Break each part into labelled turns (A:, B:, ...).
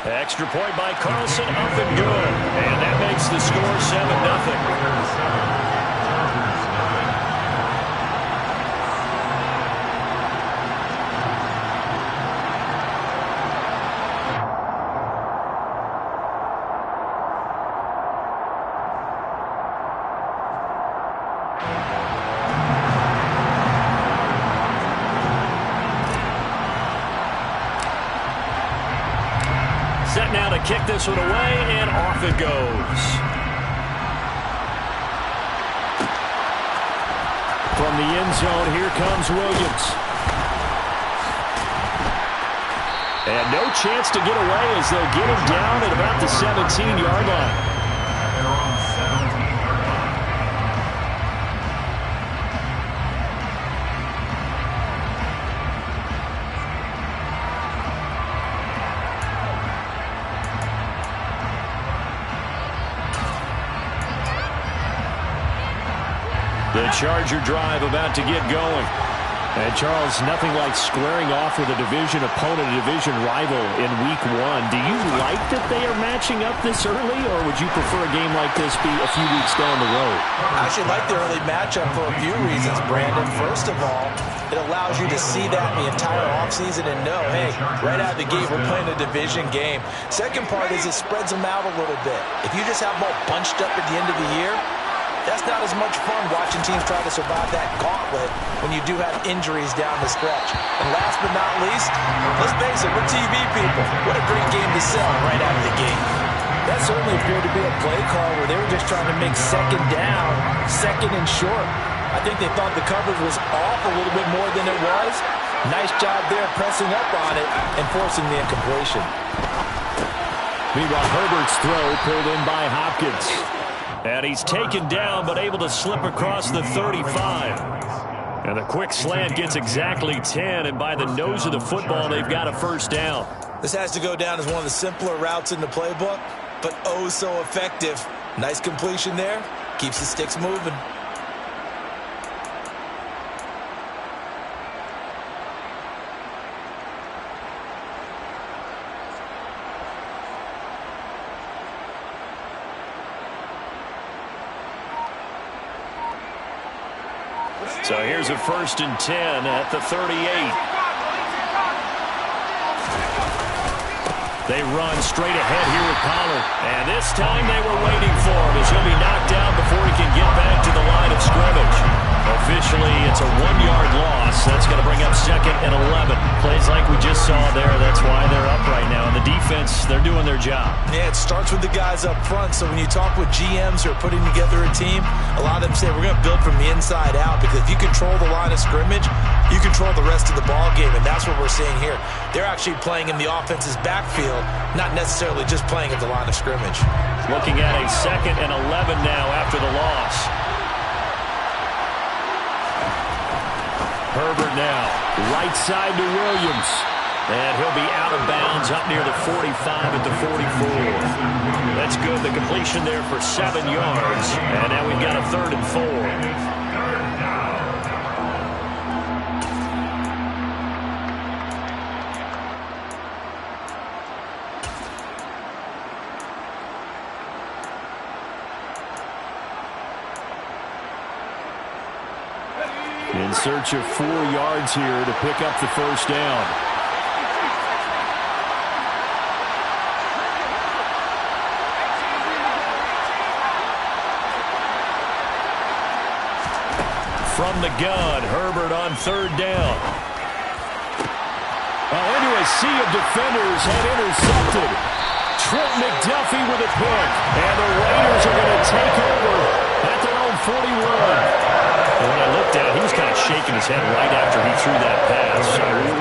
A: Extra point by Carlson, up and good. And that makes the score 7-0. Set now to kick this one away, and off it goes. From the end zone, here comes Williams. And no chance to get away as they'll get him down at about the 17-yard line. The Charger drive about to get going. And Charles, nothing like squaring off with a division opponent, a division rival in week 1. Do you like that they are matching up this early, or would you prefer a game like this be a few weeks down the road?
B: I actually like the early matchup for a few reasons, Brandon. First of all, it allows you to see that the entire offseason and know, hey, right out of the gate, we're playing a division game. Second part is it spreads them out a little bit. If you just have them all bunched up at the end of the year, that's not as much fun watching teams try to survive that gauntlet when you do have injuries down the stretch. And last but not least, let's face it, we're TV people. What a great game to sell right out of the gate. That certainly appeared to be a play call where they were just trying to make second down, second and short. I think they thought the coverage was off a little bit more than it was. Nice job there pressing up on it and forcing the incompletion.
A: Meanwhile, Herbert's throw pulled in by Hopkins. And he's taken down, but able to slip across the 35. And the quick slant gets exactly 10, and by the nose of the football, they've got a first down.
B: This has to go down as one of the simpler routes in the playbook, but oh so effective. Nice completion there. Keeps the sticks moving.
A: So here's a 1st and 10 at the 38. They run straight ahead here with Pollard. And this time they were waiting for him as he'll be knocked down before he can get back to the line of scrimmage. Officially, it's a 1-yard loss. That's going to bring up 2nd and 11. Plays like we just saw there. That's why they're up right now. And the defense, they're doing their job.
B: Yeah, it starts with the guys up front. So when you talk with GMs who are putting together a team, a lot of them say we're going to build from the inside out, because if you control the line of scrimmage, you control the rest of the ball game, and that's what we're seeing here. They're actually playing in the offense's backfield, not necessarily just playing at the line of scrimmage.
A: Looking at a 2nd and 11 now after the loss. Herbert now, right side to Williams. And he'll be out of bounds up near the 45 at the 44. That's good. The completion there for 7 yards. And now we've got a 3rd and 4. In search of 4 yards here to pick up the first down. From the gun, Herbert on 3rd down. Into a sea of defenders and intercepted. Trent McDuffie with a pick. And the Raiders are going to take over at their own 41. And when I looked at it, he was kind of shaking his head right after he threw that pass.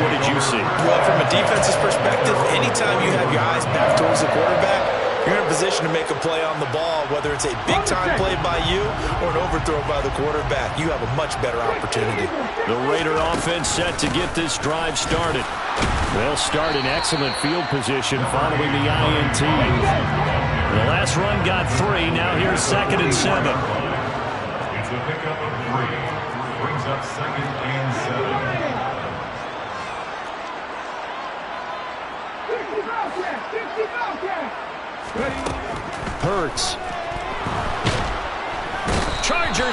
A: What did you see?
B: Well, from a defense's perspective, anytime you have your eyes back towards the quarterback, you're in a position to make a play on the ball, whether it's a big-time play by you or an overthrow by the quarterback. You have a much better opportunity.
A: The Raider offense set to get this drive started. They'll start in excellent field position following the INT. The last run got 3. Now here's 2nd and 7.
C: It's a pickup of 3. Brings up 2nd and 7. 65!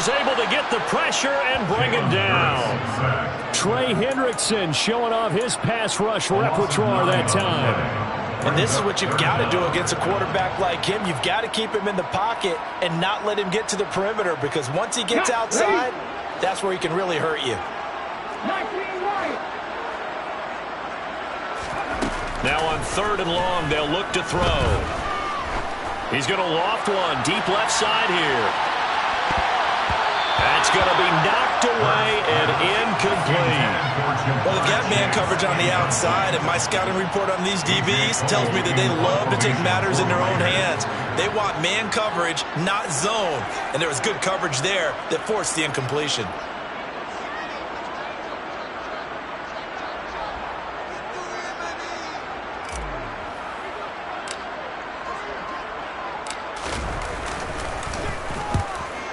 A: is able to get the pressure and bring him down. Trey Hendrickson showing off his pass rush repertoire that time.
B: And this is what you've got to do against a quarterback like him. You've got to keep him in the pocket and not let him get to the perimeter, because once he gets outside, that's where he can really hurt you.
A: Now on 3rd and long, they'll look to throw. He's going to loft one deep left side here. That's going to be knocked away and incomplete.
B: Well, they've got man coverage on the outside, and my scouting report on these DBs tells me that they love to take matters in their own hands. They want man coverage, not zone. And there was good coverage there that forced the incompletion.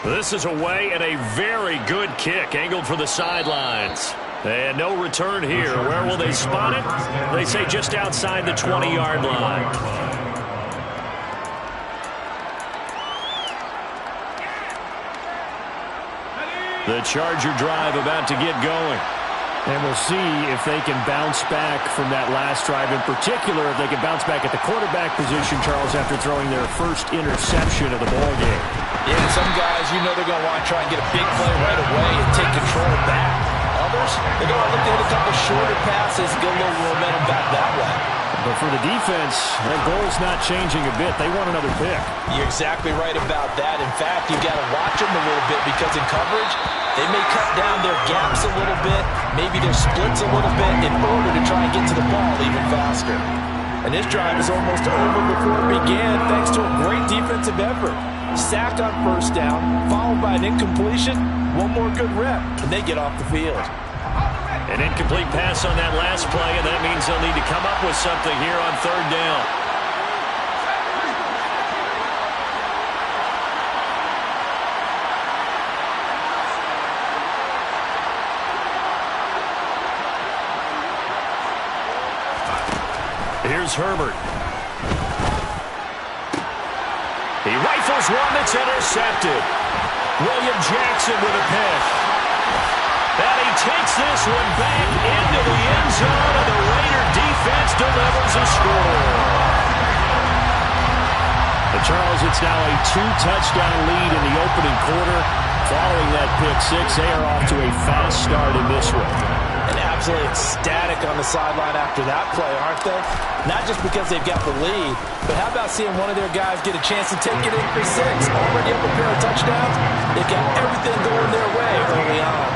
A: This is away and a very good kick, angled for the sidelines. And no return here. Where will they spot it? They say just outside the 20-yard line. The Charger drive about to get going.
D: And we'll see if they can bounce back from that last drive. In particular, if they can bounce back at the quarterback position, Charles, after throwing their first interception of the ballgame.
B: Yeah, some guys, you know they're going to want to try and get a big play right away and take control back. Others, they're going to look to hit a couple shorter passes, get a little momentum back that way.
D: But for the defense, their goal's not changing a bit. They want another pick.
B: You're exactly right about that. In fact, you've got to watch them a little bit, because in coverage, they may cut down their gaps a little bit, maybe their splits a little bit, in order to try and get to the ball even faster. And this drive is almost over before it began, thanks to a great defensive effort. Sack on 1st down, followed by an incompletion, one more good rep, and they get off the field.
A: An incomplete pass on that last play, and that means they'll need to come up with something here on 3rd down. Here's Herbert. He rifles one that's intercepted. William Jackson with a pick. And he takes this one back into the end zone, and the Raider defense delivers a score.
D: But Charles, it's now a 2-touchdown lead in the opening quarter. Following that pick six, they are off to a fast start in this one.
B: And absolutely ecstatic on the sideline after that play, aren't they? Not just because they've got the lead, but how about seeing one of their guys get a chance to take it in for 6? Already up a pair of touchdowns. They've got everything going their way early on.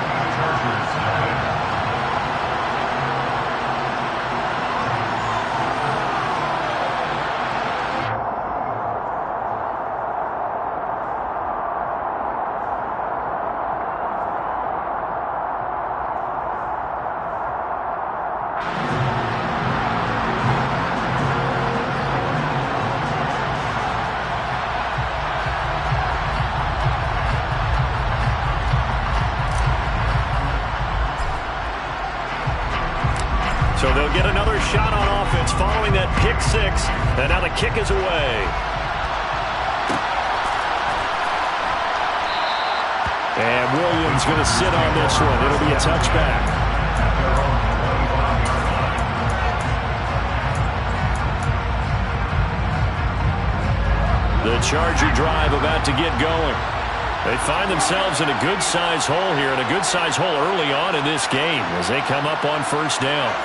A: So they'll get another shot on offense following that pick six. And now the kick is away.
D: And Williams going to sit on this one. It'll be a touchback.
A: The Charger drive about to get going. They find themselves in a good-sized hole here, and a good-sized hole early on in this game as they come up on 1st down.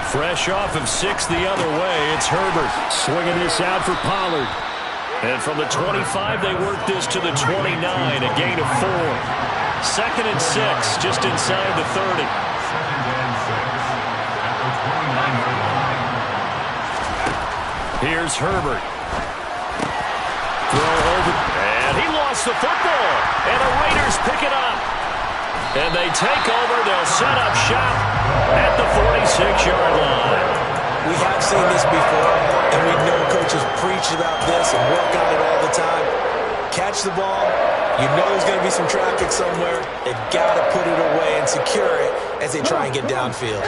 A: Fresh off of 6 the other way, it's Herbert.
D: Swinging this out for Pollard.
A: And from the 25, they work this to the 29, a gain of 4. 2nd and 6, just inside the 30. Here's Herbert. Throw over, and he lost the football. And the Raiders pick it up. And they take over. They'll set up shop at the 46-yard line.
B: We have seen this before, and we know coaches preach about this and work on it all the time. Catch the ball. You know there's going to be some traffic somewhere. They've got to put it away and secure it as they try and get downfield.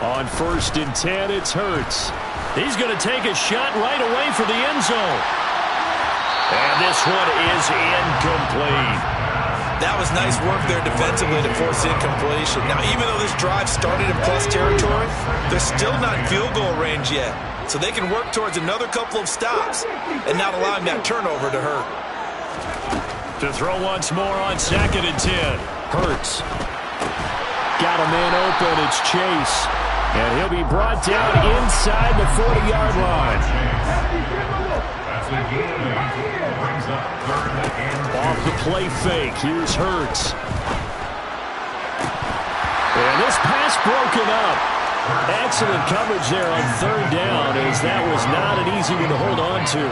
D: On 1st and 10, it's Hurts.
A: He's going to take a shot right away for the end zone. And this one is incomplete.
B: That was nice work there defensively to force incompletion. Now, even though this drive started in plus territory, they're still not in field goal range yet. So they can work towards another couple of stops and not allowing that turnover to hurt.
A: To throw once more on 2nd and 10. Hurts. Got a man open. It's Chase. And he'll be brought down inside the 40-yard line. Off the play fake. Here's Hurts. And this pass broken up. Excellent coverage there on 3rd down, as that was not an easy one to hold on to.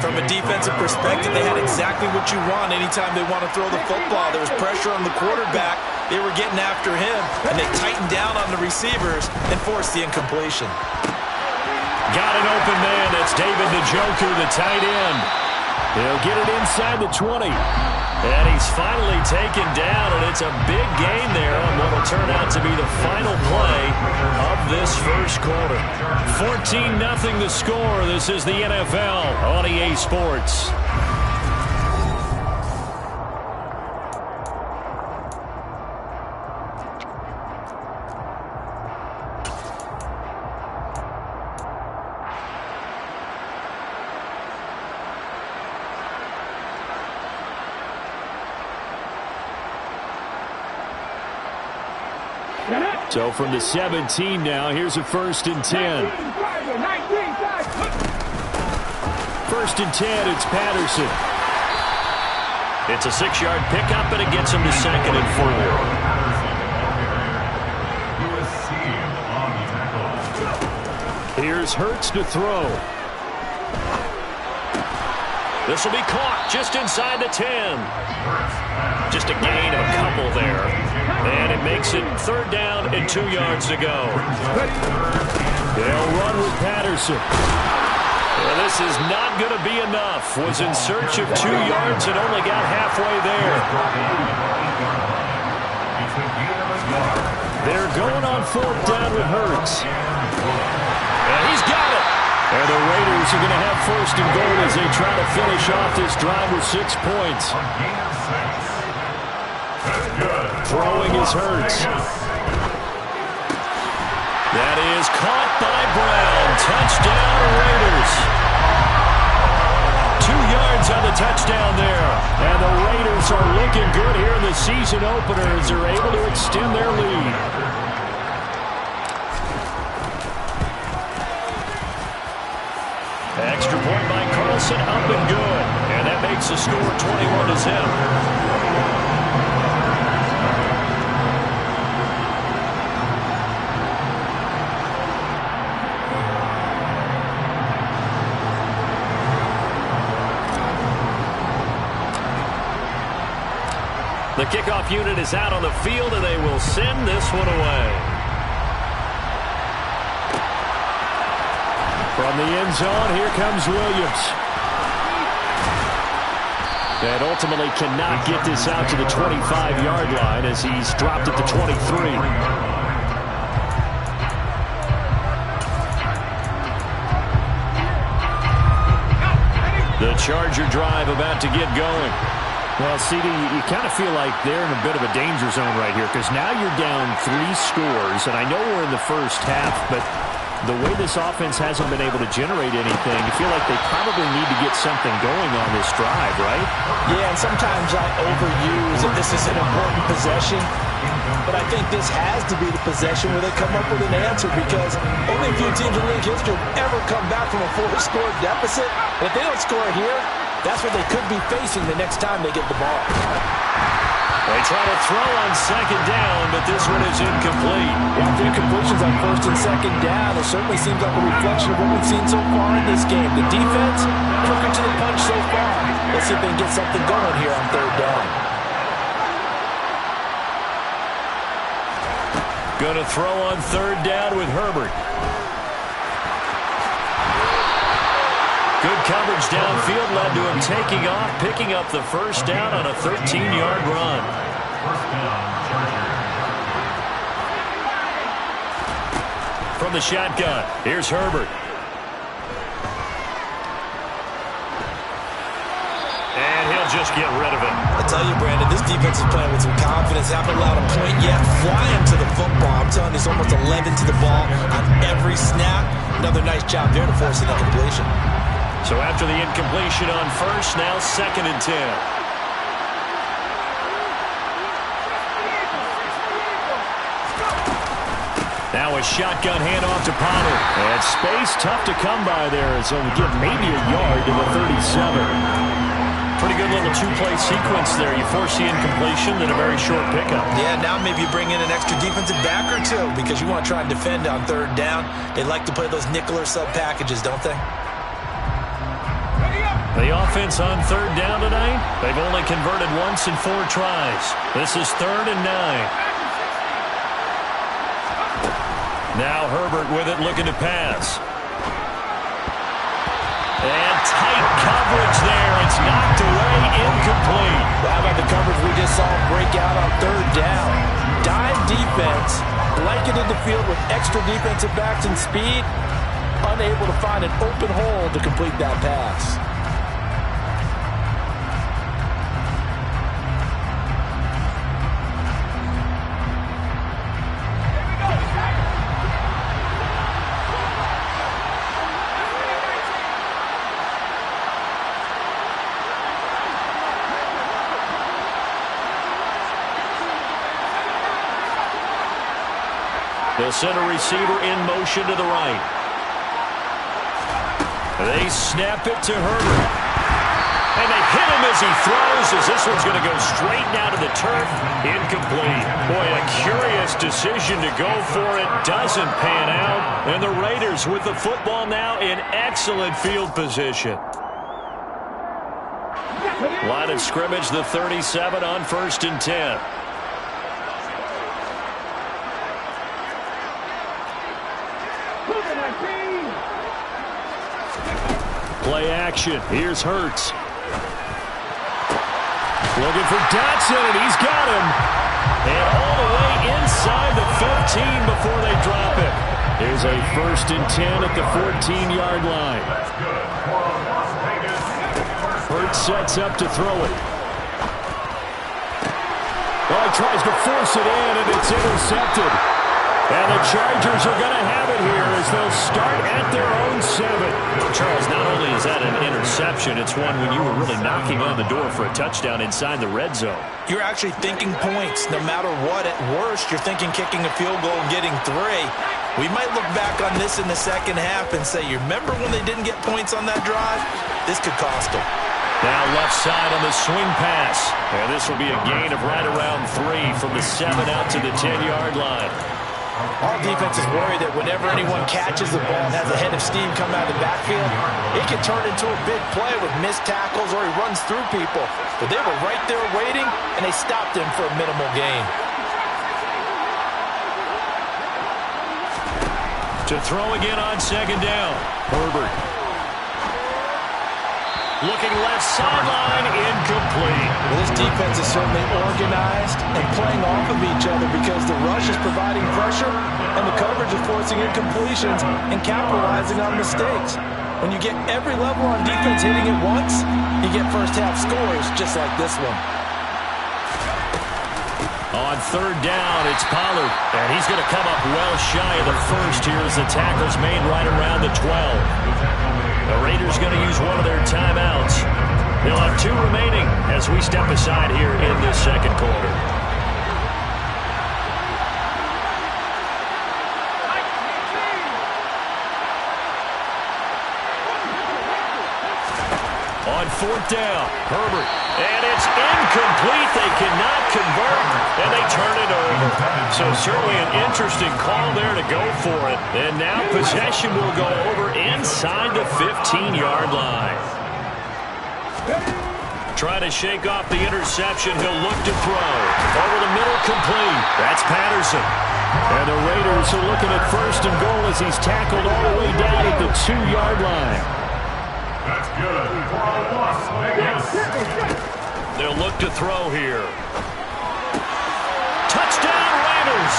B: From a defensive perspective, they had exactly what you want anytime they want to throw the football. There was pressure on the quarterback. They were getting after him, and they tightened down on the receivers and forced the incompletion.
A: Got an open man. That's David Njoku, the tight end. He'll get it inside the 20. And he's finally taken down, and it's a big gain there on what will turn out to be the final play of this first quarter. 14-0 the score. This is the NFL on EA Sports. So from the 17 now, here's a 1st and 10. 1st and 10, it's Patterson. It's a 6-yard pickup, and it gets him to 2nd and 4. Here's Hurts to throw. This will be caught just inside the 10. Just a gain of a couple there. And it makes it 3rd down and 2 yards to go. They'll run with Patterson. Well, this is not going to be enough. Was in search of 2 yards and only got halfway there. They're going on 4th down with Hurts. And he's got it. And the Raiders are going to have 1st and goal as they try to finish off this drive with 6 points. Throwing is Hurts. That is caught by Brown. Touchdown, Raiders. 2 yards on the touchdown there. And the Raiders are looking good here in the season opener as they're able to extend their lead. Extra point by Carlson, up and good. And that makes the score 21-0. The kickoff unit is out on the field, and they will send this one away. From the end zone, here comes Williams. And ultimately cannot get this out to the 25-yard line as he's dropped at the 23. The Charger drive about to get going. Well, CD, you kind of feel like they're in a bit of a danger zone right here because now you're down 3 scores, and I know we're in the first half, but the way this offense hasn't been able to generate anything, you feel like they probably need to get something going on this drive, right?
B: Yeah, and sometimes I overuse that this is an important possession, but I think this has to be the possession where they come up with an answer because only a few teams in league history have ever come back from a 4-score deficit. And if they don't score here, that's what they could be facing the next time they get the ball.
A: They try to throw on 2nd down, but this one is incomplete.
B: After incompletions on 1st and 2nd down, it certainly seems like a reflection of what we've seen so far in this game. The defense, quicker to the punch so far. Let's see if they can get something going here on 3rd down.
A: Going to throw on 3rd down with Herbert. Good coverage downfield led to him taking off, picking up the 1st down on a 13-yard run. from the shotgun. Here's Herbert. And he'll just get rid of it.
B: I tell you, Brandon, this defense is playing with some confidence. Haven't allowed a point yet. Flying to the football. I'm telling you, it's almost 11 to the ball on every snap. Another nice job there to force an incompletion.
A: So after the incompletion on first, now 2nd and 10. Now a shotgun handoff to Pollard.
D: And space tough to come by there, so we get maybe a yard to the 37.
A: Pretty good little two-play sequence there. You force the incompletion, then a very short pickup.
B: Yeah, now maybe you bring in an extra defensive back or two because you want to try and defend on 3rd down. They like to play those nickel or sub packages, don't they?
A: The offense on 3rd down tonight, they've only converted once in 4 tries. This is 3rd and 9. Now Herbert with it, looking to pass. And tight coverage there. It's knocked away, incomplete.
B: How about the coverage we just saw break out on 3rd down? Dime defense, blanketed the field with extra defensive backs and speed, unable to find an open hole to complete that pass.
A: They'll send a receiver in motion to the right. They snap it to Herbert. And they hit him as he throws, as this one's going to go straight down to the turf. Incomplete. Boy, a curious decision to go for it. Doesn't pan out. And the Raiders with the football now in excellent field position. Line of scrimmage, the 37 on 1st and 10.
D: Play action. Here's Hurts. Looking for Dotson, and he's got him.
A: And all the way inside the 15 before they drop it.
D: Here's a 1st and 10 at the 14-yard line. Hurts sets up to throw it. Oh, he tries to force it in, and it's intercepted. And the Chargers are going to have it here as they'll start at their own 7.
A: Charles, not only is that an interception, it's one when you were really knocking on the door for a touchdown inside the red zone.
B: You're actually thinking points no matter what. At worst, you're thinking kicking a field goal and getting 3. We might look back on this in the second half and say, you remember when they didn't get points on that drive? This could cost them.
A: Now left side on the swing pass. And this will be a gain of right around 3 from the 7 out to the 10-yard line.
B: All defense is worried that whenever anyone catches the ball and has a head of steam come out of the backfield, it can turn into a big play with missed tackles or he runs through people. But they were right there waiting, and they stopped him for a minimal gain.
A: To throw again on 2nd down. Herbert. Looking left sideline, incomplete.
B: Well, this defense is certainly organized and playing off of each other because the rush is providing pressure and the coverage is forcing incompletions and capitalizing on mistakes. When you get every level on defense hitting it once, you get first-half scores just like this one.
A: On 3rd down, it's Pollard. And he's going to come up well shy of the first here as the tackle's made right around the 12. The Raiders going to use one of their timeouts. They'll have 2 remaining as we step aside here in this 2nd quarter. On 4th down, Herbert. And it's incomplete. They cannot convert, and they turn it over. So certainly an interesting call there to go for it. And now possession will go over inside the 15-yard line. Trying to shake off the interception. He'll look to throw. Over the middle, complete. That's Patterson.
D: And the Raiders are looking at 1st and goal as he's tackled all the way down at the 2-yard line.
C: That's good.
A: They'll look to throw here. Touchdown, Raiders!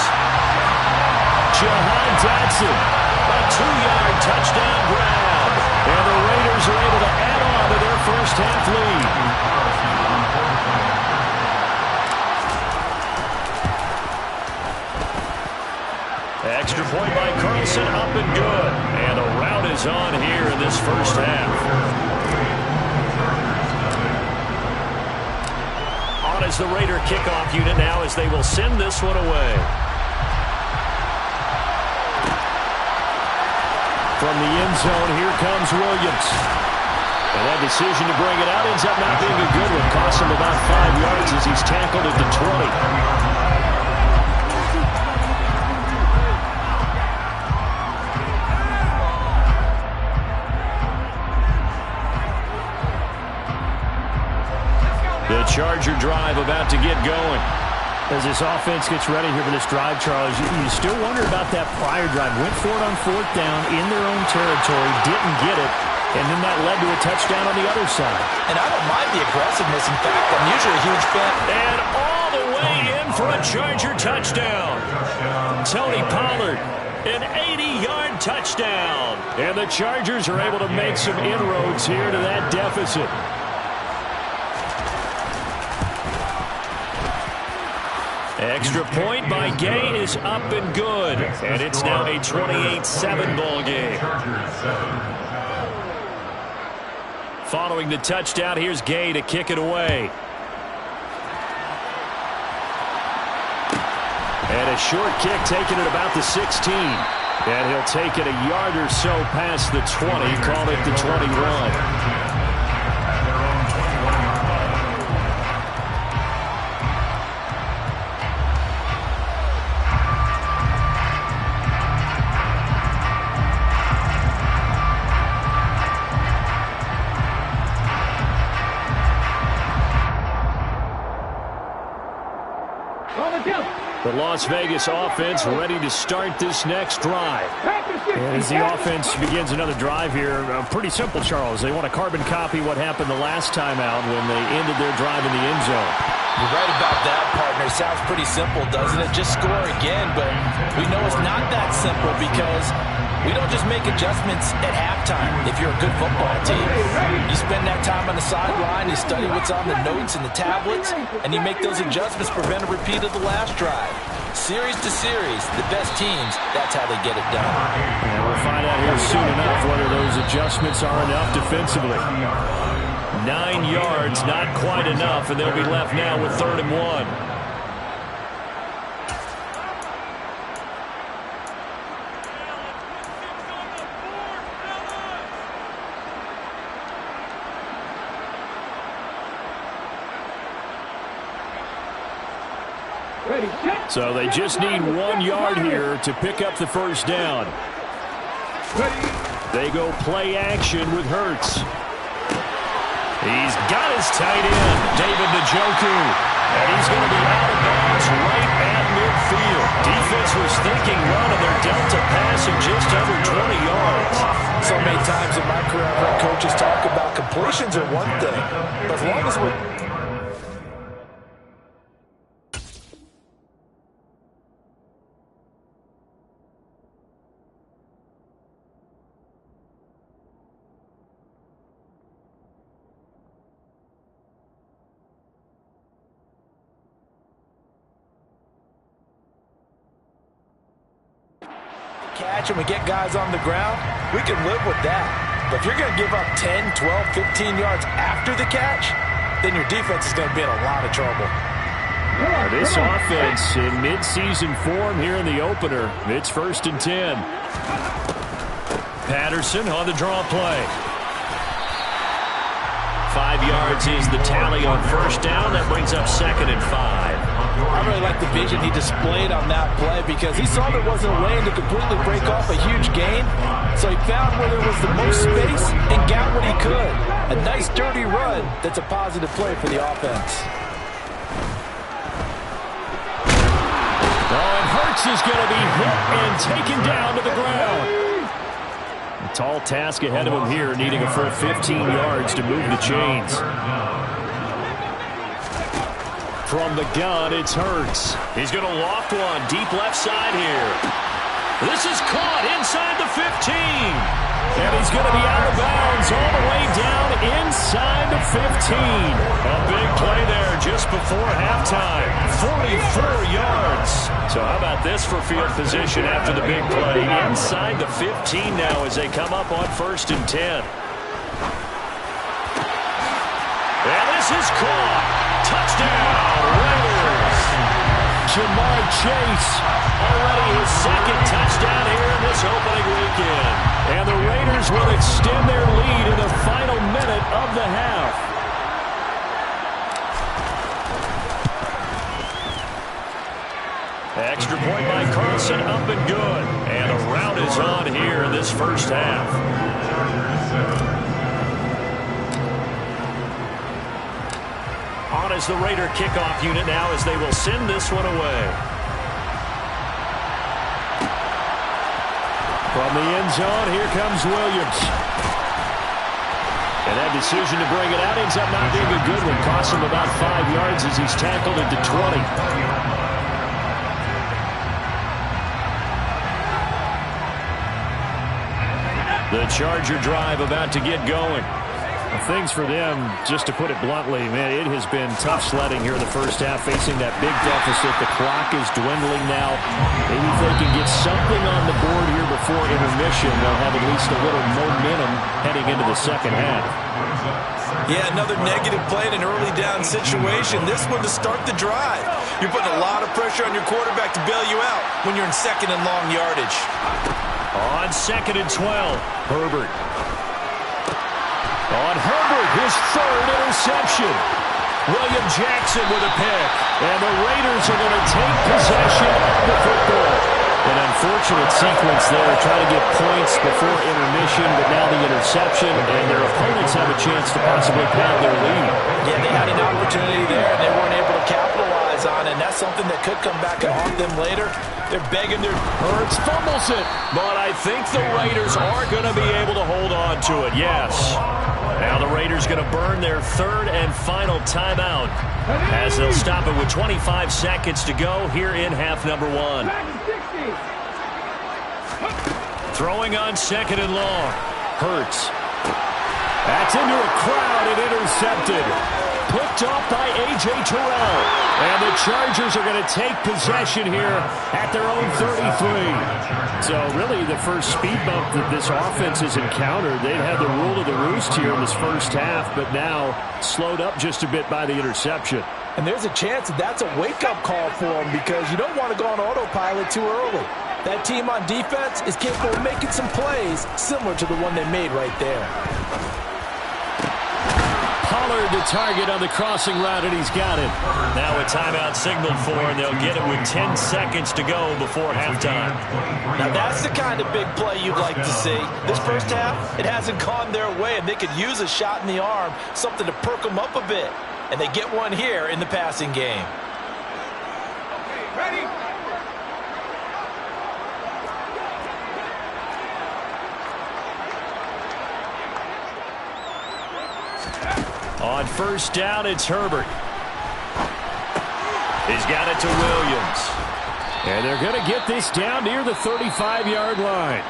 D: Jahan Dotson
A: A 2-yard touchdown grab. And the Raiders are able to add on to their first half lead. Extra point by Carlson, up and good. And a rout is on here in this first half. On as the Raider kickoff unit now as they will send this one away. From the end zone, here comes Williams. And that decision to bring it out ends up not being a good one. Costs him about 5 yards as he's tackled at the 20. The Charger drive about to get going.
D: As this offense gets ready here for this drive, Charles, you still wonder about that prior drive. Went for it on 4th down in their own territory, didn't get it, and then that led to a touchdown on the other side.
B: And I don't mind the aggressiveness. In fact, I'm usually a huge fan.
A: And all the way in for a Charger touchdown. Tony Pollard, an 80-yard touchdown. And the Chargers are able to make some inroads here to that deficit. Extra point by Gay is up and good. And it's now a 28-7 ball game. Following the touchdown, here's Gay to kick it away. And a short kick taken at about the 16. And he'll take it a yard or so past the 20, call it the 21. The Las Vegas offense ready to start this next drive.
D: And as the offense begins another drive here, pretty simple, Charles. They want to carbon copy what happened the last time out when they ended their drive in the end zone.
B: You're right about that, partner. Sounds pretty simple, doesn't it? Just score again, but we know it's not that simple because we don't just make adjustments at halftime if you're a good football team. You spend that time on the sideline, you study what's on the notes and the tablets, and you make those adjustments to prevent a repeat of the last drive. Series to series, the best teams, that's how they get it done.
D: And we'll find out here soon enough whether those adjustments are enough defensively.
A: 9 yards, not quite enough, and they'll be left now with 3rd and 1. So they just need 1 yard here to pick up the first down. They go play action with Hurts. He's got his tight end, David Njoku. And he's going to be out of bounds right at midfield. Defense was thinking run, and they're dealt to pass him just under 20 yards.
B: So many times in my career, I've heard coaches talk about completions are one thing, but as long as we're... catch and we get guys on the ground, we can live with that. But if you're going to give up 10, 12, 15 yards after the catch, then your defense is going to be in a lot of trouble.
A: This offense in mid-season form here in the opener. It's 1st and 10. Patterson on the draw play. 5 yards is the tally on 1st down. That brings up 2nd and 5.
B: I really like the vision he displayed on that play because he saw there wasn't a lane to completely break off a huge gain. So he found where there was the most space and got what he could. A nice dirty run that's a positive play for the offense.
A: Oh, and Hurts is going to be hit and taken down to the ground. A tall task ahead of him here, needing a full 15 yards to move the chains. From the gun, it's Hurts. He's going to loft one deep left side here. This is caught inside the 15. And he's going to be out of bounds all the way down inside the 15. A big play there just before halftime. 44 yards. So how about this for field position after the big play? Inside the 15 now as they come up on 1st and 10. And this is caught. Touchdown, Raiders. Jamar Chase, already his 2nd touchdown here in this opening weekend. And the Raiders will extend their lead in the final minute of the half. Extra point by Carlson, up and good. And a rout is on here in this first half. On as the Raider kickoff unit now as they will send this one away. From the end zone, here comes Williams. And that decision to bring it out ends up not being a good one. Costs him about 5 yards as he's tackled into 20. The Charger drive about to get going. Things for them, just to put it bluntly, man, it has been tough sledding here in the first half, facing that big deficit. The clock is dwindling now. Maybe if they can get something on the board here before intermission, they'll have at least a little momentum heading into the second half.
B: Yeah, another negative play in an early down situation. This one to start the drive. You're putting a lot of pressure on your quarterback to bail you out when you're in 2nd and long yardage.
A: On 2nd and 12, Herbert. On Herbert, his 3rd interception. William Jackson with a pick. And the Raiders are going to take possession of the football. An unfortunate sequence there, trying to get points before intermission, but now the interception, and their opponents have a chance to possibly pad their lead.
B: Yeah, they had an opportunity there, and they weren't able to capitalize on it, and that's something that could come back and haunt them later. They're begging their... Hurts fumbles it. But I think the Raiders are going to be able to hold on to it, yes. Now the Raiders going to burn their 3rd and final timeout as they'll stop it with 25 seconds to go here in half number 1. Throwing on 2nd and long. Hurts. That's into a crowd and intercepted. Picked off by A.J. Terrell. And the Chargers are going to take possession here at their own 33. So really the first speed bump that this offense has encountered, they've had the rule of the roost here in this first half, but now slowed up just a bit by the interception. And there's a chance that that's a wake-up call for them because you don't want to go on autopilot too early. That team on defense is capable of making some plays similar to the one they made right there. Pollard the target on the crossing route, and he's got it. Now a timeout signaled for, and they'll get it with 10 seconds to go before halftime. Now that's the kind of big play you'd like to see. This first half, it hasn't gone their way, and they could use a shot in the arm, something to perk them up a bit. And they get one here in the passing game.
C: Okay, ready?
A: On 1st down, it's Herbert. He's got it to Williams. And they're going to get this down near the 35-yard line.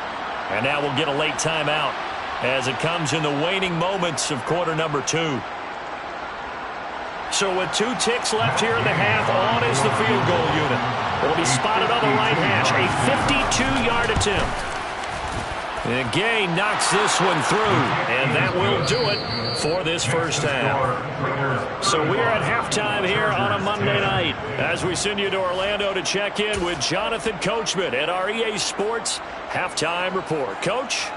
A: And now we'll get a late timeout as it comes in the waning moments of quarter number 2. So with 2 ticks left here in the half, on is the field goal unit. It'll be spotted on the right hash, a 52-yard attempt. And Gay knocks this one through, and that will do it for this first half. So we are at halftime here on a Monday night as we send you to Orlando to check in with Jonathan Coachman at our EA Sports Halftime Report. Coach?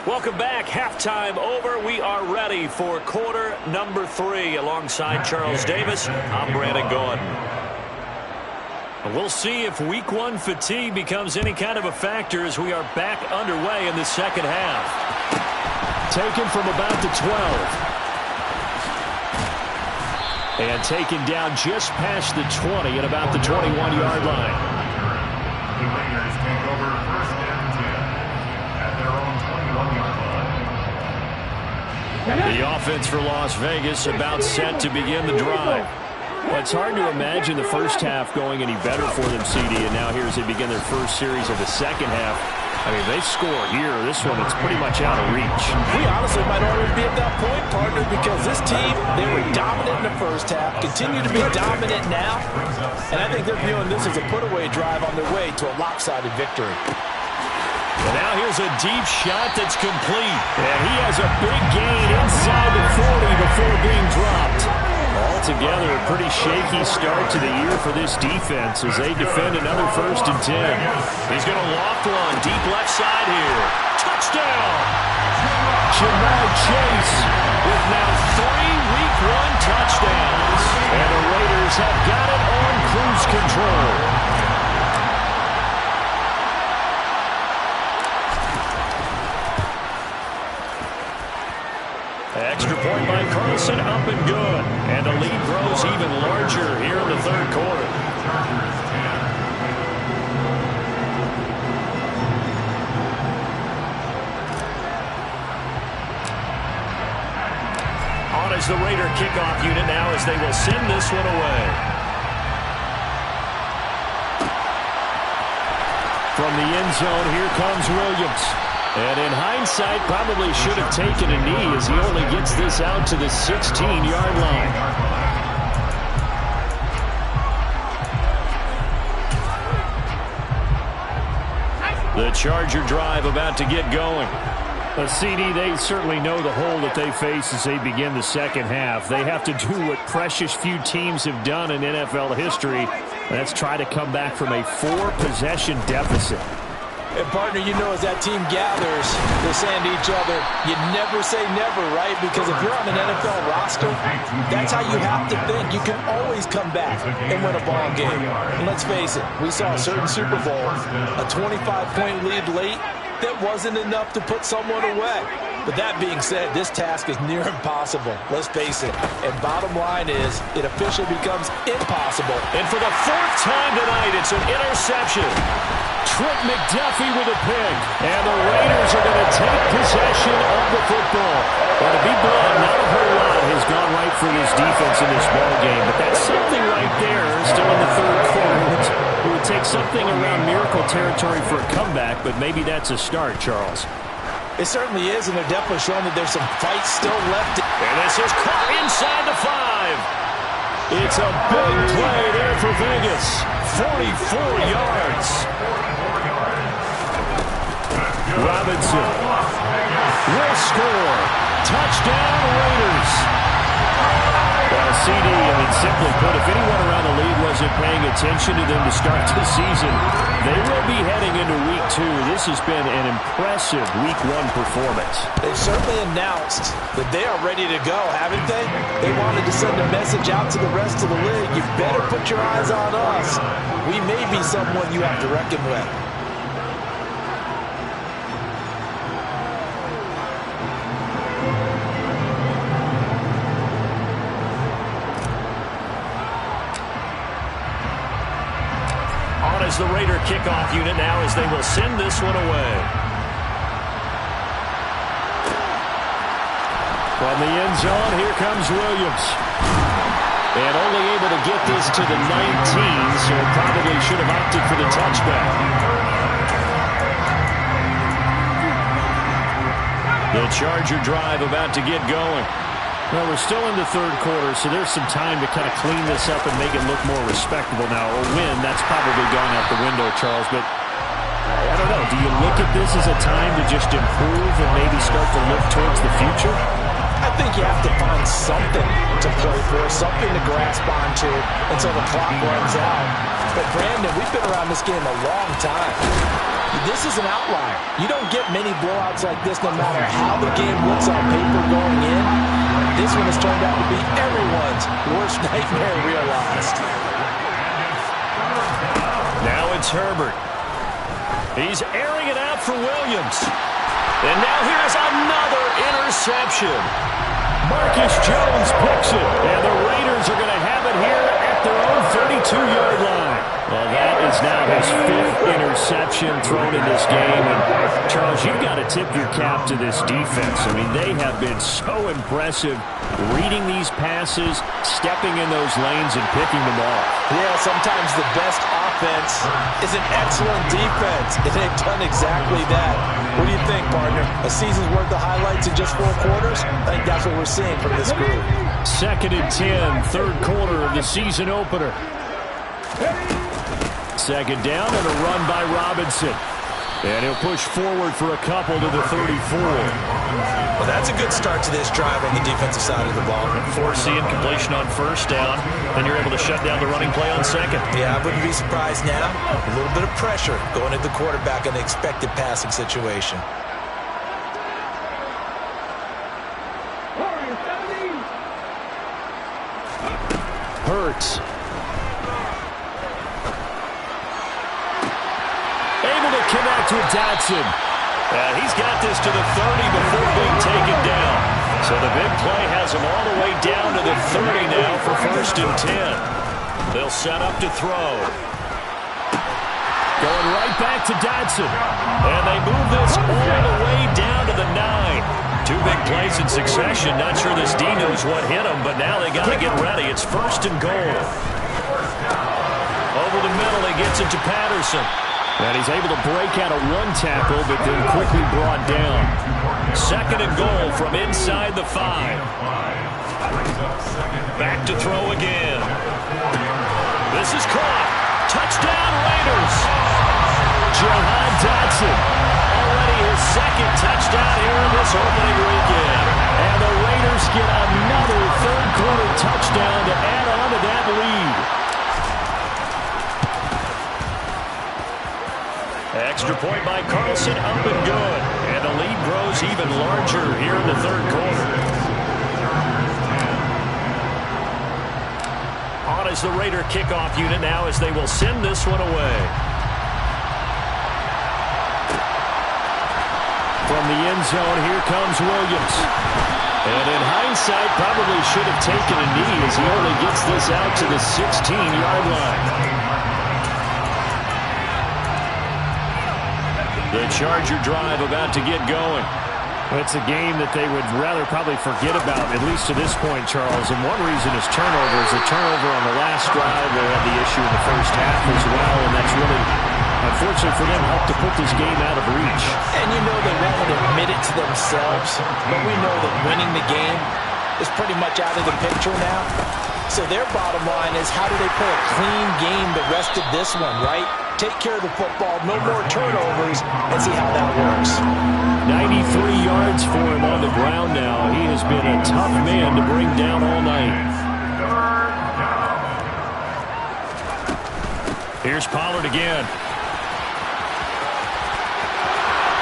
A: Welcome back. Halftime over. We are ready for quarter number 3. Alongside Charles Davis, I'm Brandon Gaudin. We'll see if week 1 fatigue becomes any kind of a factor as we are back underway in the second half. Taken from about the 12. And taken down just past the 20 at about the 21-yard line.
C: The Raiders take over 1st and 10 at their own 21-yard line.
A: The offense for Las Vegas about set to begin the drive.
D: Well, it's hard to imagine the first half going any better for them, CD, and now here as they begin their first series of the second half. I mean, they score here. This one, it's pretty much out of reach.
B: We honestly might already be at that point, partner, because this team, they were dominant in the first half, continue to be dominant now, and I think they're viewing this as a put-away drive on their way to a lopsided victory.
A: And now here's a deep shot that's complete. And he has a big gain inside the 40 before being dropped. Altogether, a pretty shaky start to the year for this defense as they defend another 1st and 10. He's going to loft one deep left side here. Touchdown!
D: Ja'Marr Chase
A: with now 3 Week 1 touchdowns. And the Raiders have got it on cruise control. Extra point by Carlson, up and good. And the lead grows even larger here in the 3rd quarter. On is the Raider kickoff unit now as they will send this one away.
D: From the end zone, here comes Williams. And in hindsight, probably should have taken a knee as he only gets this out to the 16-yard line.
A: The Charger drive about to get going.
D: A CD, they certainly know the hole that they face as they begin the second half. They have to do what precious few teams have done in NFL history. That's try to come back from a 4-possession deficit.
B: And, partner, you know, as that team gathers, they're saying to each other, you never say never, right? Because if you're on an NFL roster, that's how you have to think. You can always come back and win a ball game. And let's face it, we saw a certain Super Bowl, a 25-point lead late, that wasn't enough to put someone away. But that being said, this task is near impossible. Let's face it. And bottom line is, it officially becomes impossible.
A: And for the 4th time tonight, it's an interception.
D: Trent McDuffie with a pick. And the Raiders are going to take possession of the football. Well, to be blunt, not a whole lot has gone right for this defense in this ball game. But that's something right there, still in the 3rd quarter. It would take something around miracle territory for a comeback, but maybe that's a start, Charles.
B: It certainly is, and they're definitely showing that there's some fight still left.
A: And this is caught inside the 5. It's a big play there for Vegas. 44 yards.
D: Robinson will score. Touchdown, Raiders. Well, CD, I mean, simply put, if anyone around the league wasn't paying attention to them to start the season, they will be heading into Week 2. This has been an impressive Week 1 performance.
B: They've certainly announced that they are ready to go, haven't they? They wanted to send a message out to the rest of the league. You better put your eyes on us. We may be someone you have to reckon with.
A: As the Raider kickoff unit now as they will send this one away.
D: From the end zone, here comes Williams. And only able to get this to the 19, so probably should have opted for the touchback.
A: The Charger drive about to get going.
D: Well, we're still in the 3rd quarter, so there's some time to kind of clean this up and make it look more respectable now. A win, that's probably gone out the window, Charles, but I don't know. Do you look at this as a time to just improve and maybe start to look towards the future?
B: I think you have to find something to play for, something to grasp onto until the clock runs out. But, Brandon, we've been around this game a long time. This is an outlier. You don't get many blowouts like this no matter how the game looks on paper going in. This one has turned out to be everyone's worst nightmare realized.
A: Now it's Herbert. He's airing it out for Williams. And now here's another interception.
D: Marcus Jones picks it. And the Raiders are going to have it here at their own 32-yard line. Well, that is now his 5th interception interception thrown in this game. And, Charles, you've got to tip your cap to this defense. I mean, they have been so impressive reading these passes, stepping in those lanes, and picking them off.
B: Yeah, sometimes the best offense is an excellent defense, and they've done exactly that. What do you think, partner? A season's worth of highlights in just 4 quarters? I think that's what we're seeing from this group.
D: 2nd and 10, third quarter of the season opener. 2nd down and a run by Robinson. And he'll push forward for a couple to the 34.
B: Well, that's a good start to this drive on the defensive side of the ball.
A: Forcing completion on 1st down, and you're able to shut down the running play on 2nd.
B: Yeah, I wouldn't be surprised now. A little bit of pressure going at the quarterback in the expected passing situation.
D: Hurts. Able to connect with Dotson.
A: He's got this to the 30 before being taken down. So the big play has him all the way down to the 30 now for 1st and 10. They'll set up to throw.
D: Going right back to Dotson.
A: And they move this all the way down to the 9. 2 big plays in succession. Not sure this D knows what hit him, but now they got to get ready. It's 1st and goal. Over the middle, he gets it to Patterson.
D: And he's able to break out of 1 tackle, but then quickly brought down.
A: 2nd and goal from inside the 5. Back to throw again. This is caught. Touchdown, Raiders.
D: Jahan Dotson.
A: Already his 2nd touchdown here in this opening weekend.
D: And the Raiders get another third quarter touchdown to add on to that lead.
A: Extra point by Carlson, up and good. And the lead grows even larger here in the 3rd quarter. On is the Raider kickoff unit now as they will send this one away.
D: From the end zone, here comes Williams. And in hindsight, probably should have taken a knee as he only gets this out to the 16-yard line.
A: The Charger drive about to get going.
D: It's a game that they would rather probably forget about, at least to this point, Charles. And one reason is turnovers. A turnover on the last drive. They had the issue in the first half as well, and that's really, unfortunately for them, helped to put this game out of reach.
B: And you know they won't admit it to themselves, but we know that winning the game is pretty much out of the picture now. So their bottom line is, how do they play a clean game the rest of this one, right? Take care of the football, no more turnovers, and see how that works.
D: 93 yards for him on the ground now. He has been a tough man to bring down all night.
A: Here's Pollard again.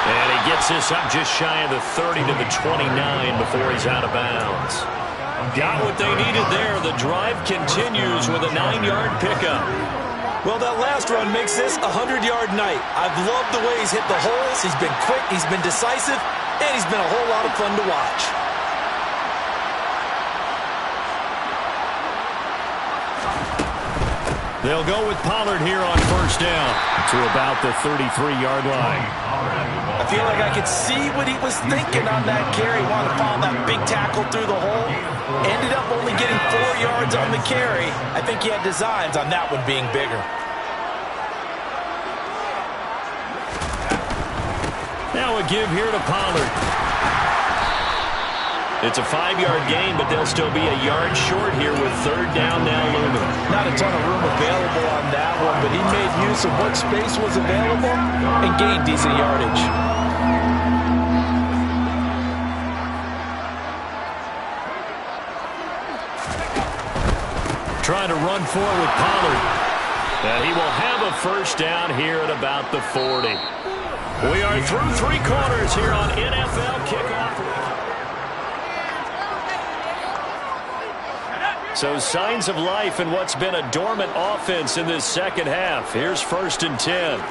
A: And he gets this up just shy of the 30 to the 29 before he's out of bounds. Got what they needed there. The drive continues with a 9-yard pickup.
B: Well, that last run makes this a 100-yard night. I've loved the way he's hit the holes. He's been quick, he's been decisive, and he's been a whole lot of fun to watch.
A: They'll go with Pollard here on 1st down
D: to about the 33-yard line.
B: I feel like I could see what he was thinking on that carry. Wanted to follow that big tackle through the hole. Ended up only getting 4 yards on the carry. I think he had designs on that one being bigger.
A: Now a give here to Pollard. It's a 5-yard gain, but they'll still be a yard short here with 3rd down now looming.
B: Not a ton of room available on that one, but he made use of what space was available and gained decent yardage.
A: Trying to run forward with Pollard. And he will have a 1st down here at about the 40. We are through 3 quarters here on NFL Kickoff. So signs of life in what's been a dormant offense in this 2nd half. Here's 1st and 10.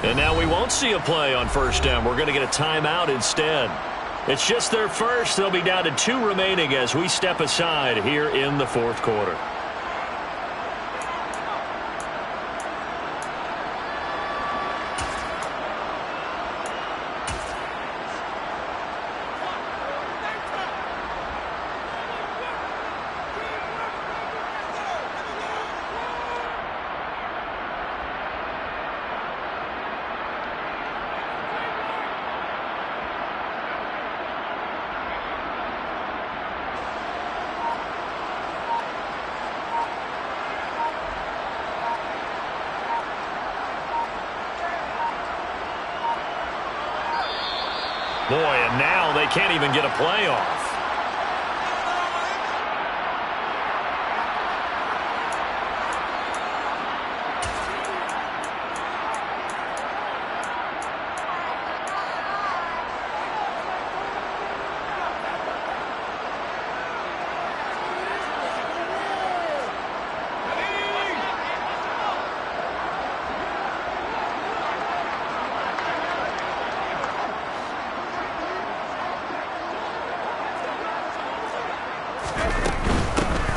A: And now we won't see a play on 1st down. We're going to get a timeout instead. It's just their first. They'll be down to 2 remaining as we step aside here in the fourth quarter. Boy, and now they can't even get a play off.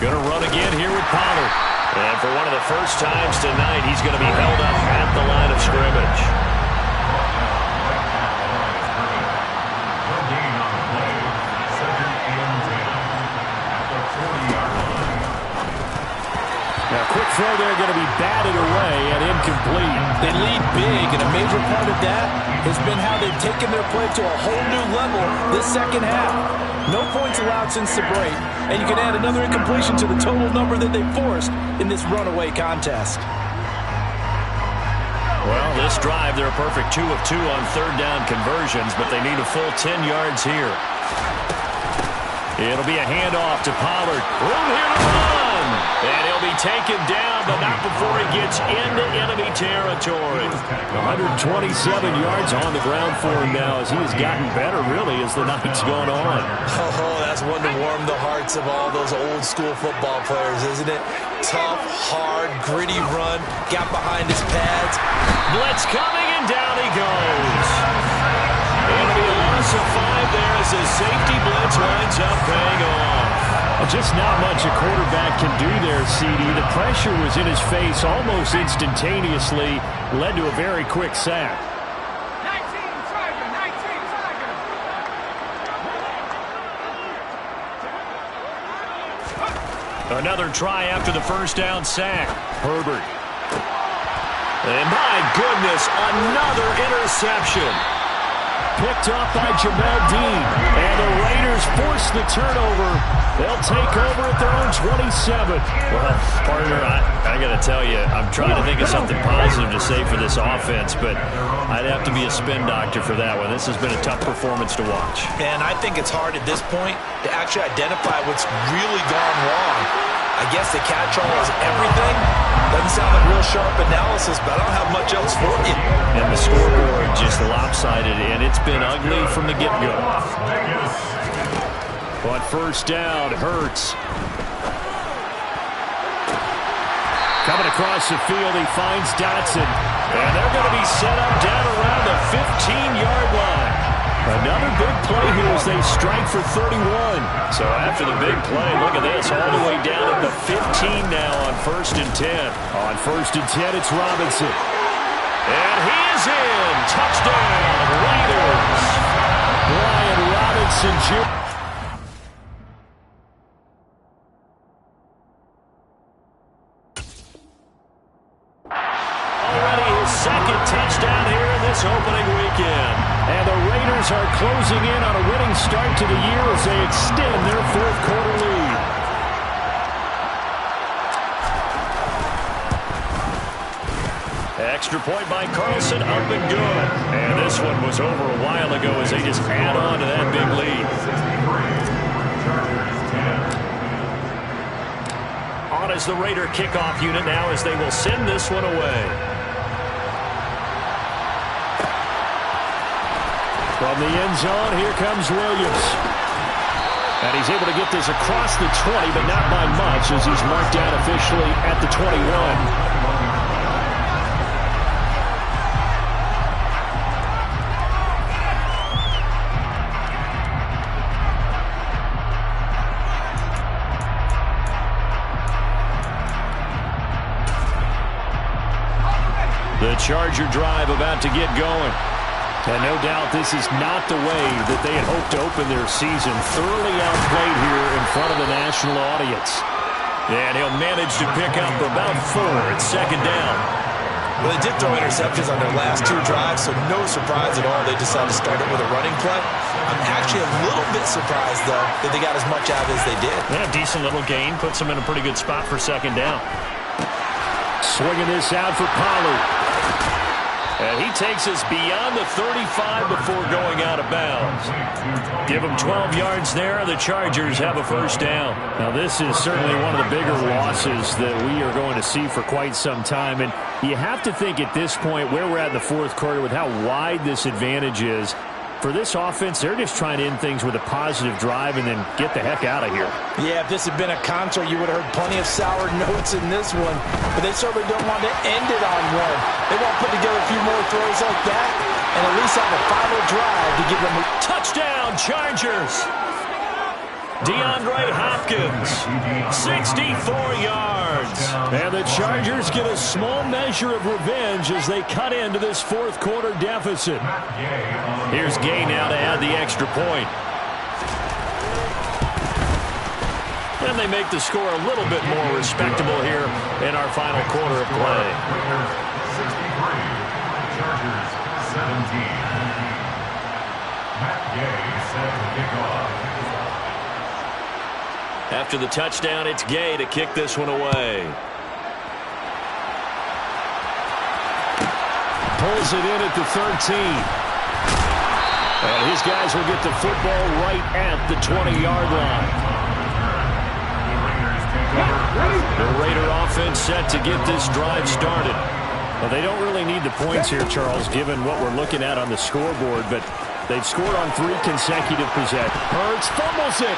A: Going to run again here with Pollard. And for one of the first times tonight, he's going to be held up at the line of scrimmage.
D: Now, quick throw there going to be batted away and incomplete.
B: They lead big, and a major part of that has been how they've taken their play to a whole new level this second half. No points allowed since the break, and you can add another incompletion to the total number that they forced in this runaway contest.
A: Well, this drive, they're a perfect 2 of 2 on third down conversions, but they need a full 10 yards here. It'll be a handoff to Pollard. Room here to run. And he'll be taken down, but not before he gets into enemy territory.
D: 127 yards on the ground for him now as he has gotten better, really, as the night's gone on.
B: Oh, that's one to warm the hearts of all those old-school football players, isn't it? Tough, hard, gritty run. Got behind his pads.
A: Blitz coming, and down he goes. It'll be a loss of 5 there as his safety blitz winds up paying off.
D: Just not much a quarterback can do there, CD. The pressure was in his face almost instantaneously, led to a very quick sack.
A: Another try after the first down sack. Herbert. And my goodness, another interception.
D: Picked off by Jamel Dean. And the Raiders force the turnover. They'll take over at their own 27.
A: Well, partner, I got to tell you, I'm trying to think of something positive to say for this offense, but I'd have to be a spin doctor for that one. This has been a tough performance to watch.
B: And I think it's hard at this point to actually identify what's really gone wrong. I guess the catch-all is everything. Doesn't sound like real sharp analysis, but I don't have much else for you.
A: And the scoreboard just lopsided, and it's been ugly from the get-go.
D: But first down, Hurts. Coming across the field, he finds Dotson.
A: And they're going to be set up down around the 15-yard line.
D: Another big play here as they strike for 31.
A: So after the big play, look at this, all the way down at the 15 now on 1st and 10.
D: On 1st and 10, it's Robinson.
A: And he is in. Touchdown, Raiders.
D: Brian Robinson Jr.
A: Already his second touchdown here in this opening weekend.
D: And the Raiders are closing in on a winning start to the year as they extend their 4th quarter lead.
A: Extra point by Carlson, up and good. And this one was over a while ago as they just add on to that big lead. On as the Raider kickoff unit now as they will send this one away.
D: From the end zone, here comes Williams. And he's able to get this across the 20, but not by much as he's marked down officially at the 21.
A: The Charger drive about to get going.
D: And no doubt this is not the way that they had hoped to open their season. Thoroughly outplayed here in front of the national audience.
A: And he'll manage to pick up about 4 at second down.
B: Well, they did throw interceptions on their last 2 drives, so no surprise at all they decided to start it with a running play. I'm actually a little bit surprised, though, that they got as much out as they did.
A: Yeah, decent little gain. Puts them in a pretty good spot for second down.
D: Swinging this out for Pollard.
A: And he takes us beyond the 35 before going out of bounds. Give him 12 yards there. The Chargers have a first down.
D: Now, this is certainly one of the bigger losses that we are going to see for quite some time. And you have to think at this point where we're at in the fourth quarter with how wide this advantage is. For this offense, they're just trying to end things with a positive drive and then get the heck out of here.
B: Yeah, if this had been a concert, you would have heard plenty of sour notes in this one. But they certainly don't want to end it on one. They want to put together a few more throws like that and at least have a final drive to give them a
A: touchdown, Chargers. DeAndre Hopkins, 64 yards.
D: And the Chargers get a small measure of revenge as they cut into this fourth quarter deficit.
A: Here's Gay now to add the extra point. And they make the score a little bit more respectable here in our final quarter of play.
C: Chargers 17. Matt Gay set to kick off.
A: After the touchdown, it's Gay to kick this one away.
D: Pulls it in at the 13. And his guys will get the football right at the 20-yard line.
A: The Raider offense set to get this drive started.
D: Well, they don't really need the points here, Charles, given what we're looking at on the scoreboard, but they've scored on 3 consecutive possessions. Hurts fumbles it.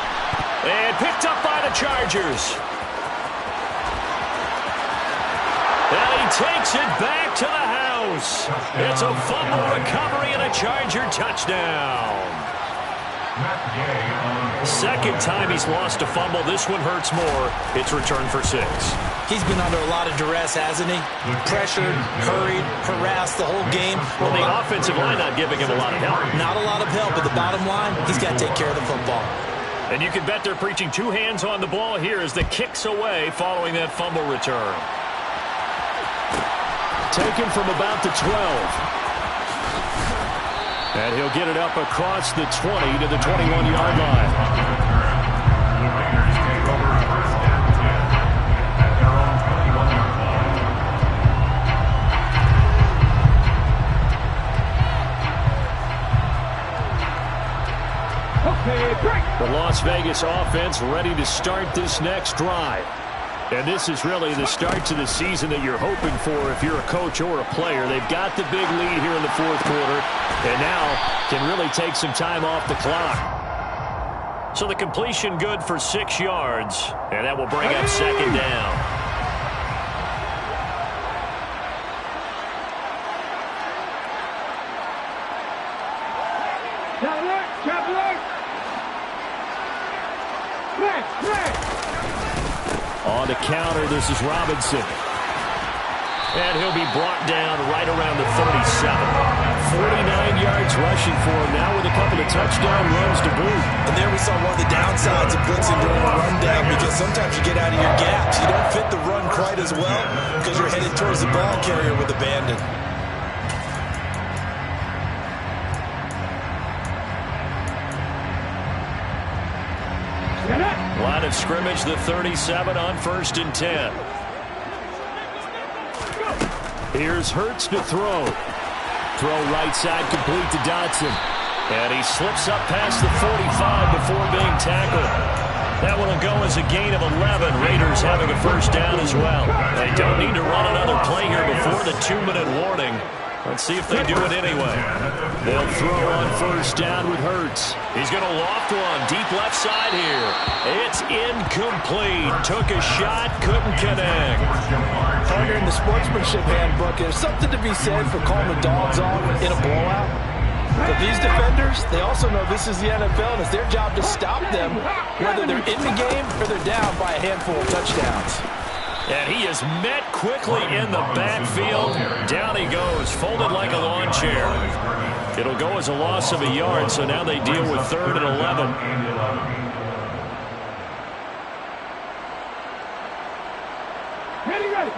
A: And picked up by the Chargers. And he takes it back to the house. It's a fumble recovery and a Charger touchdown. Second time he's lost a fumble. This one hurts more. It's returned for 6.
B: He's been under a lot of duress, hasn't he? Pressured, hurried, harassed the whole game.
A: Well, the offensive line not giving him a lot of help.
B: Not a lot of help, but the bottom line, he's got to take care of the football.
A: And you can bet they're preaching 2 hands on the ball here as the kicks away following that fumble return.
D: Taken from about the 12. And he'll get it up across the 20 to the 21-yard line.
C: The Raiders take over first and 10 at their own 21-yard line.
D: Okay, break. The Las Vegas offense ready to start this next drive. And this is really the start to the season that you're hoping for if you're a coach or a player. They've got the big lead here in the fourth quarter and now can really take some time off the clock.
A: So the completion good for 6 yards, and that will bring up second down.
D: On the counter, this is Robinson.
A: And he'll be brought down right around the 37.
D: 49 yards rushing for him now with a couple of touchdown runs to boot.
B: And there we saw one of the downsides of blitzing during a rundown, because sometimes you get out of your gaps. You don't fit the run quite as well because you're headed towards the ball carrier with abandon.
A: Line of scrimmage, the 37 on 1st and 10.
D: Here's Hurts to throw. Throw right side complete to Dotson.
A: And he slips up past the 45 before being tackled. That one will go as a gain of 11. Raiders having a first down as well. They don't need to run another play here before the 2-minute warning. Let's see if they do it anyway.
D: They'll throw on first down with Hurts.
A: He's going to loft one deep left side here. It's incomplete. Took a shot, couldn't connect.
B: Partner, in the sportsmanship handbook, there's something to be said for calling the dogs on in a blowout. But these defenders, they also know this is the NFL, and it's their job to stop them, whether they're in the game or they're down by a handful of touchdowns.
A: And he is met quickly in the backfield. Down he goes, folded like a lawn chair. It'll go as a loss of a yard, so now they deal with 3rd and 11.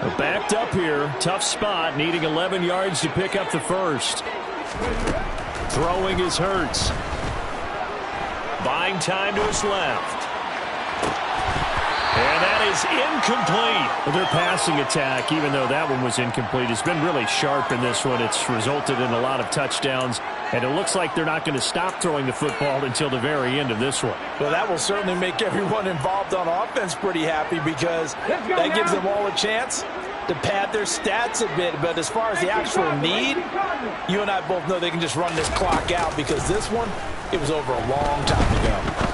A: They're backed up here. Tough spot, needing 11 yards to pick up the first. Throwing is Hurts. Buying time to his left. And that is incomplete.
D: Well, their passing attack, even though that one was incomplete, has been really sharp in this one. It's resulted in a lot of touchdowns, and it looks like they're not going to stop throwing the football until the very end of this one.
B: Well, that will certainly make everyone involved on offense pretty happy because that gives them all a chance to pad their stats a bit. But as far as the actual need, you and I both know they can just run this clock out because this one, it was over a long time ago.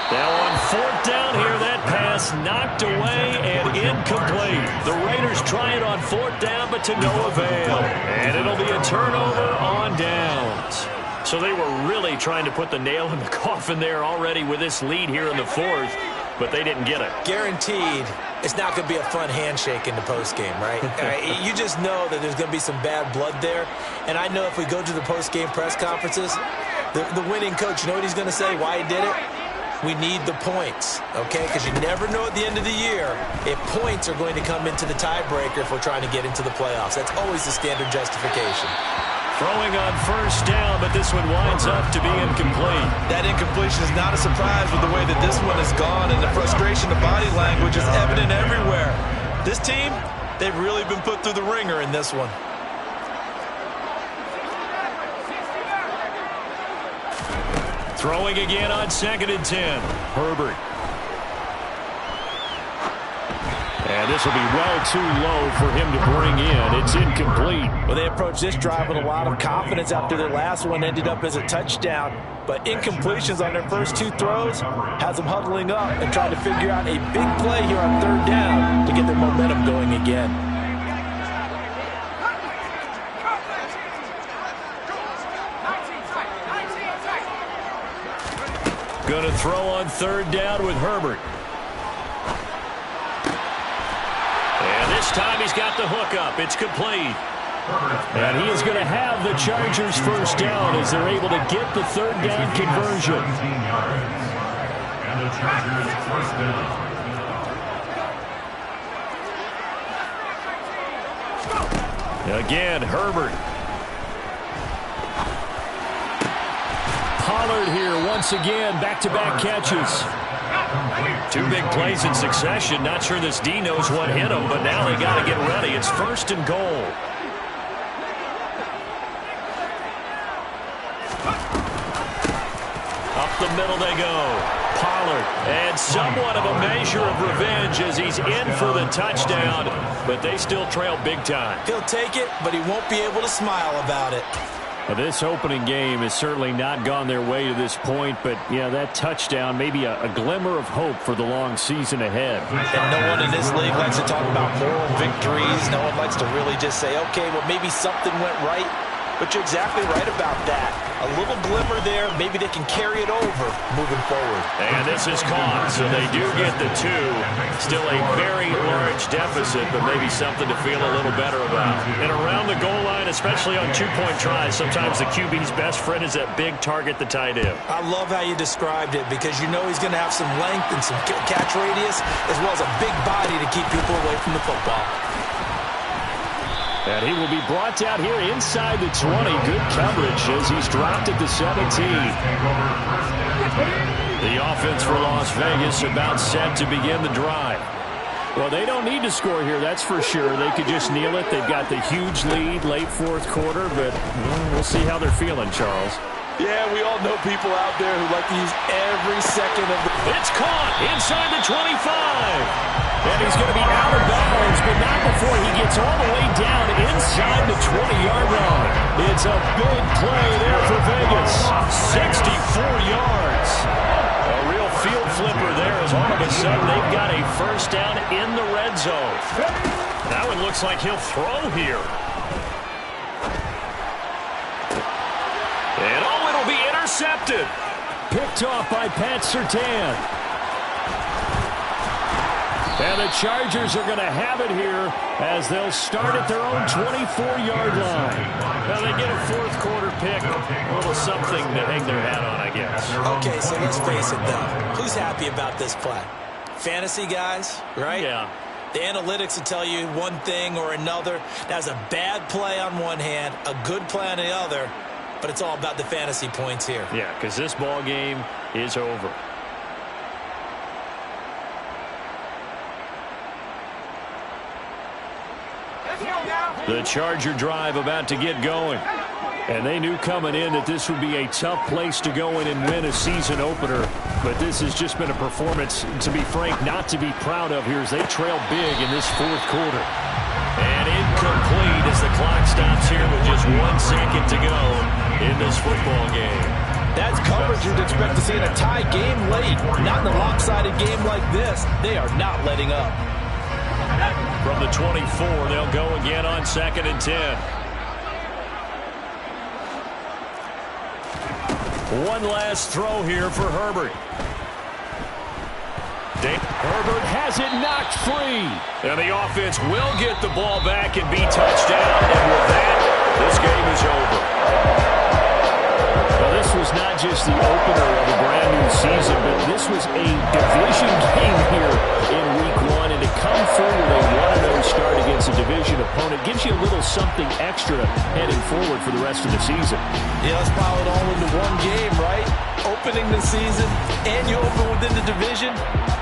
A: Now on 4th down here, that pass knocked away and incomplete. The Raiders try it on 4th down, but to no avail. And it'll be a turnover on downs. So they were really trying to put the nail in the coffin there already with this lead here in the 4th, but they didn't get it.
B: Guaranteed, it's not going to be a fun handshake in the postgame, right? You just know that there's going to be some bad blood there. And I know if we go to the postgame press conferences, the winning coach, you know what he's going to say, why he did it? We need the points, okay? Because you never know at the end of the year if points are going to come into the tiebreaker if we're trying to get into the playoffs. That's always the standard justification.
A: Throwing on 1st down, but this one winds up to be incomplete.
B: That incompletion is not a surprise with the way that this one has gone, and the frustration, the body language is evident everywhere. This team, they've really been put through the ringer in this one.
A: Throwing again on 2nd and 10. Herbert. And this will be well too low for him to bring in. It's incomplete.
B: Well, they approached this drive with a lot of confidence after their last one ended up as a touchdown. But incompletions on their first 2 throws has them huddling up and trying to figure out a big play here on 3rd down to get their momentum going again.
A: Going to throw on 3rd down with Herbert. And this time he's got the hook up. It's complete. And he is going to have the Chargers 1st down as they're able to get the 3rd down conversion.
C: And the Chargers 1st down.
A: Again, Herbert. Pollard here once again, back-to-back catches. 2 big plays in succession. Not sure this D knows what hit him, but now they got to get ready. It's 1st and goal. Up the middle they go. Pollard, and somewhat of a measure of revenge as he's in for the touchdown, but they still trail big time.
B: He'll take it, but he won't be able to smile about it.
D: Well, this opening game has certainly not gone their way to this point, but, yeah, that touchdown, maybe a glimmer of hope for the long season ahead.
B: And no one in this league likes to talk about moral victories. No one likes to really just say, okay, well, maybe something went right. But you're exactly right about that. A little glimmer there. Maybe they can carry it over moving forward.
A: And this is caught, so they do get the 2. Still a very large deficit, but maybe something to feel a little better about. And around the goal line, especially on 2-point tries, sometimes the QB's best friend is that big target, the tight end.
B: I love how you described it because you know he's going to have some length and some catch radius as well as a big body to keep people away from the football.
D: And he will be brought down here inside the 20. Good coverage as he's dropped at the 17.
A: The offense for Las Vegas about set to begin the drive.
D: Well, they don't need to score here, that's for sure. They could just kneel it. They've got the huge lead late 4th quarter, but we'll see how they're feeling, Charles.
B: Yeah, we all know people out there who like to use every second of the...
A: It's caught inside the 25. And he's going to be out of bounds, but not before he gets all the way down inside the 20-yard line. It's a big play there for Vegas. 64 yards. A real field flipper there as all of a sudden they've got a 1st down in the red zone. That one looks like he'll throw here. And it'll be intercepted.
D: Picked off by Pat Surtain. And the Chargers are going to have it here as they'll start at their own 24-yard line. Now they get a fourth quarter pick, a little something to hang their hat on, I guess.
B: Okay, so let's face it, though. Who's happy about this play? Fantasy guys, right?
D: Yeah.
B: The analytics will tell you one thing or another. That's a bad play on one hand, a good play on the other, but it's all about the fantasy points here.
D: Yeah, because this ball game is over. The Charger drive about to get going. And they knew coming in that this would be a tough place to go in and win a season opener. But this has just been a performance, to be frank, not to be proud of here as they trail big in this fourth quarter.
A: And incomplete as the clock stops here with just 1 second to go in this football game.
B: That's coverage you'd expect to see in a tie game late. Not in a lopsided game like this. They are not letting up.
A: From the 24, they'll go again on 2nd and 10. One last throw here for Herbert.
D: Herbert has it knocked free.
A: And the offense will get the ball back and be touched down. And with that, this game is over.
D: Well, this was not just the opener of a brand new season, but this was a division game here in week 1. And to come through with a 1-0 start against a division opponent gives you a little something extra heading forward for the rest of the season.
B: Yeah, let's pile it all into one game, right? Opening the season, and you open within the division.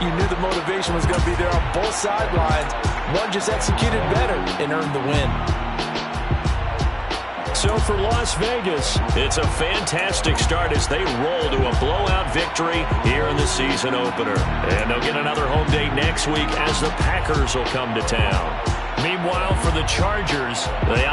B: You knew the motivation was going to be there on both sidelines. One just executed better and earned the win.
A: So for Las Vegas, it's a fantastic start as they roll to a blowout victory here in the season opener. And they'll get another home date next week as the Packers will come to town. Meanwhile, for the Chargers, they